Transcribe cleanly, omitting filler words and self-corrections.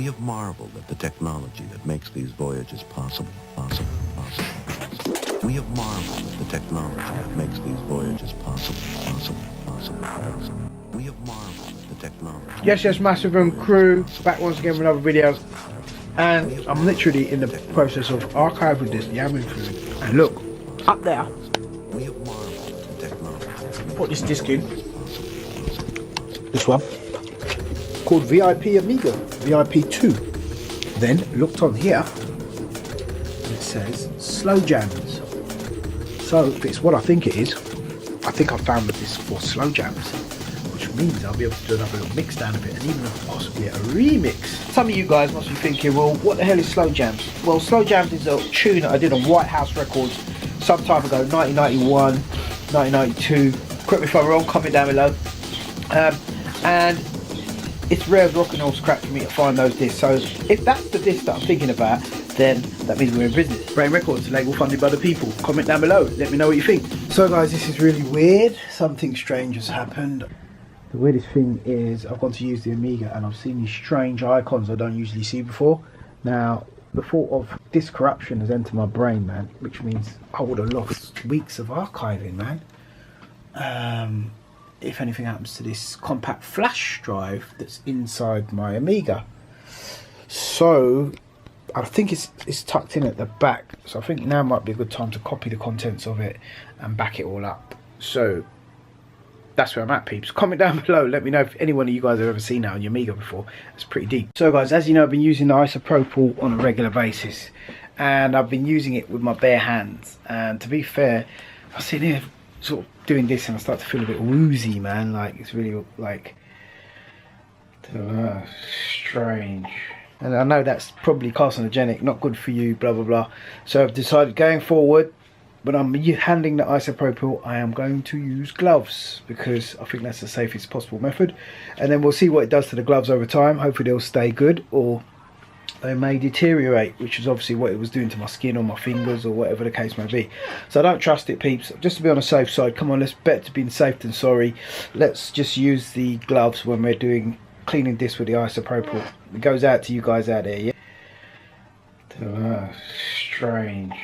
have marveled at the technology that makes these voyages possible. We have marveled at the technology that makes these voyages possible. We have marveled at the technology. Yes, Massive and crew, back once again with another video. And I'm literally in the process of archiving this yamming through. And look, up there, We have marveled at the technology. put this disc in. This one, called VIP Amiga, VIP 2. Then looked on here, and it says slow jams. So if it's what I think it is, I think I found this for slow jams, which means I'll be able to do another little mix down of it, and even possibly a remix. Some of you guys must be thinking, well, what the hell is slow jams? Well, slow jams is a tune that I did on White House Records some time ago, 1991, 1992. Correct me if I'm wrong, comment down below. And it's rare as rock and roll scrap for me to find those discs. So if that's the disc that I'm thinking about, then that means we're in business. Brain Records, a label funded by the people. Comment down below, let me know what you think. So guys, this is really weird. Something strange has happened. The weirdest thing is I've gone to use the Amiga and I've seen these strange icons I don't usually see before. Now, the thought of disc corruption has entered my brain, man, which means I would have lost weeks of archiving, man. If anything happens to this compact flash drive that's inside my Amiga. So I think it's tucked in at the back, so I think now might be a good time to copy the contents of it and back it all up. So that's where I'm at, peeps. Comment down below, let me know if any one of you guys have ever seen that on your Amiga before. It's pretty deep. So guys, as you know, I've been using the isopropyl on a regular basis, and I've been using it with my bare hands. And to be fair, I was sitting here sort of doing this and I start to feel a bit woozy, man. Like, it's really like, I don't know, strange. And I know that's probably carcinogenic, not good for you, blah blah blah. So I've decided going forward, when I'm handling the isopropyl, I am going to use gloves, because I think that's the safest possible method. And then we'll see what it does to the gloves over time. Hopefully they'll stay good, or they may deteriorate, which is obviously what it was doing to my skin or my fingers or whatever the case may be. So I don't trust it, peeps. Just to be on the safe side, come on, let's bet to being safe than sorry. Let's just use the gloves when we're doing cleaning this with the isopropyl. It goes out to you guys out there, yeah? I don't know, strange.